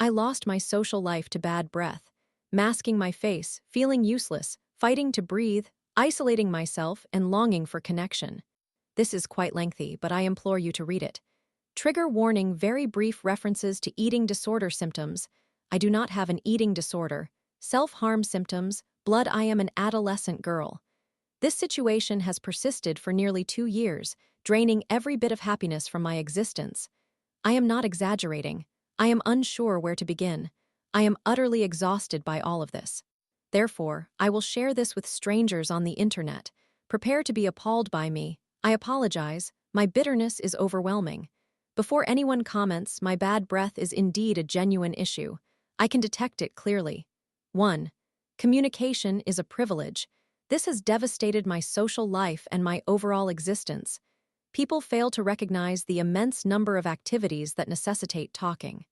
I lost my social life to bad breath, masking my face, feeling useless, fighting to breathe, isolating myself, and longing for connection. This is quite lengthy, but I implore you to read it. Trigger warning: very brief references to eating disorder symptoms. I do not have an eating disorder. Self-harm symptoms. Blood: I am an adolescent girl. This situation has persisted for nearly 2 years, draining every bit of happiness from my existence. I am not exaggerating. I am unsure where to begin. I am utterly exhausted by all of this. Therefore, I will share this with strangers on the internet. Prepare to be appalled by me. I apologize. My bitterness is overwhelming. Before anyone comments, my bad breath is indeed a genuine issue. I can detect it clearly. 1. Communication is a privilege. This has devastated my social life and my overall existence. People fail to recognize the immense number of activities that necessitate talking.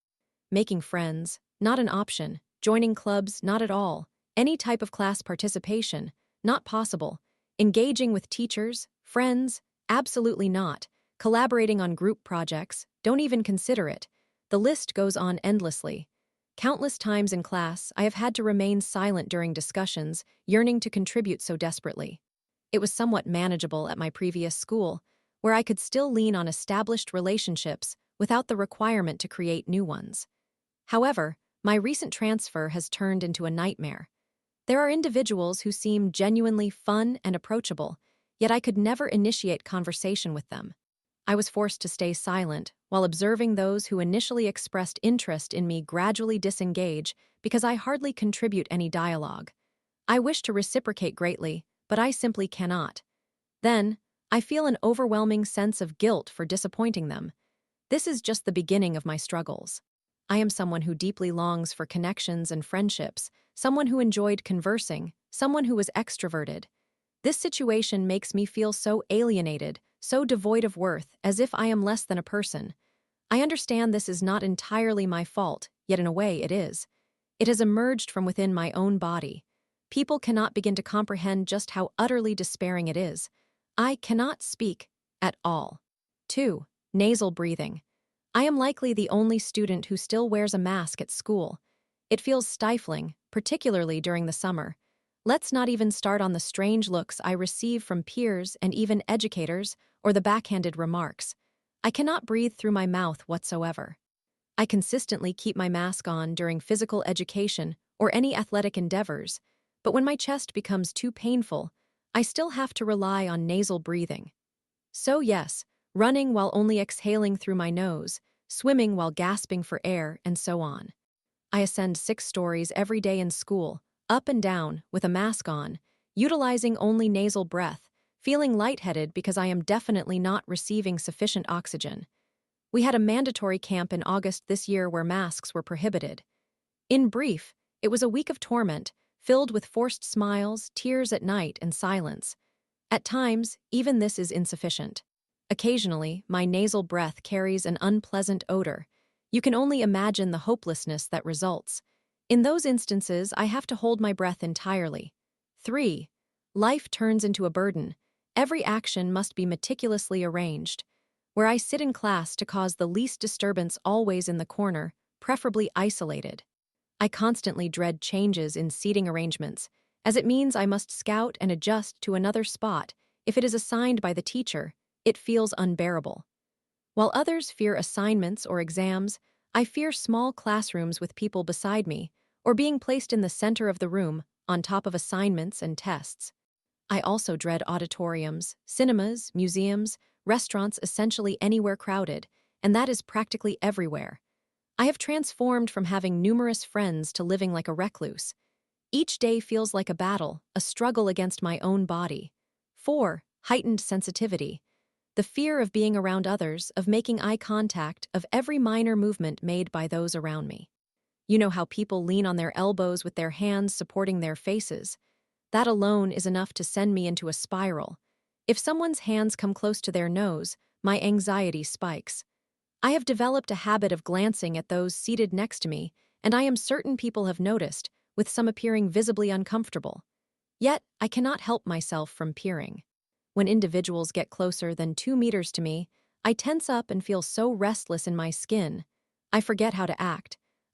Making friends, not an option. Joining clubs, not at all. Any type of class participation, not possible. Engaging with teachers, friends, absolutely not. Collaborating on group projects, don't even consider it. The list goes on endlessly. Countless times in class, I have had to remain silent during discussions, yearning to contribute so desperately. It was somewhat manageable at my previous school, where I could still lean on established relationships without the requirement to create new ones. However, my recent transfer has turned into a nightmare. There are individuals who seem genuinely fun and approachable, yet I could never initiate conversation with them. I was forced to stay silent while observing those who initially expressed interest in me gradually disengage because I hardly contribute any dialogue. I wish to reciprocate greatly, but I simply cannot. Then, I feel an overwhelming sense of guilt for disappointing them. This is just the beginning of my struggles. I am someone who deeply longs for connections and friendships, someone who enjoyed conversing, someone who was extroverted. This situation makes me feel so alienated, so devoid of worth, as if I am less than a person. I understand this is not entirely my fault, yet in a way it is. It has emerged from within my own body. People cannot begin to comprehend just how utterly despairing it is. I cannot speak at all. 2. Nasal breathing. I am likely the only student who still wears a mask at school. It feels stifling, particularly during the summer. Let's not even start on the strange looks I receive from peers and even educators, or the backhanded remarks. I cannot breathe through my mouth whatsoever. I consistently keep my mask on during physical education or any athletic endeavors, but when my chest becomes too painful, I still have to rely on nasal breathing. So yes, running while only exhaling through my nose, swimming while gasping for air, and so on. I ascend 6 stories every day in school, up and down, with a mask on, utilizing only nasal breath, feeling lightheaded because I am definitely not receiving sufficient oxygen. We had a mandatory camp in August this year where masks were prohibited. In brief, it was a week of torment, filled with forced smiles, tears at night, and silence. At times, even this is insufficient. Occasionally, my nasal breath carries an unpleasant odor. You can only imagine the hopelessness that results. In those instances, I have to hold my breath entirely. 3. Life turns into a burden. Every action must be meticulously arranged. Where I sit in class to cause the least disturbance, always in the corner, preferably isolated. I constantly dread changes in seating arrangements, as it means I must scout and adjust to another spot. If it is assigned by the teacher, it feels unbearable. While others fear assignments or exams, I fear small classrooms with people beside me, or being placed in the center of the room, on top of assignments and tests. I also dread auditoriums, cinemas, museums, restaurants, essentially anywhere crowded, and that is practically everywhere. I have transformed from having numerous friends to living like a recluse. Each day feels like a battle, a struggle against my own body. 4. Heightened sensitivity. The fear of being around others, of making eye contact, of every minor movement made by those around me. You know how people lean on their elbows with their hands supporting their faces. That alone is enough to send me into a spiral. If someone's hands come close to their nose, my anxiety spikes. I have developed a habit of glancing at those seated next to me, and I am certain people have noticed, with some appearing visibly uncomfortable. Yet, I cannot help myself from peering. When individuals get closer than 2 meters to me, I tense up and feel so restless in my skin. I forget how to act.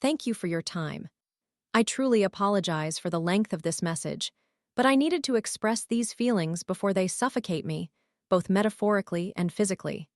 Thank you for your time. I truly apologize for the length of this message, but I needed to express these feelings before they suffocate me, both metaphorically and physically.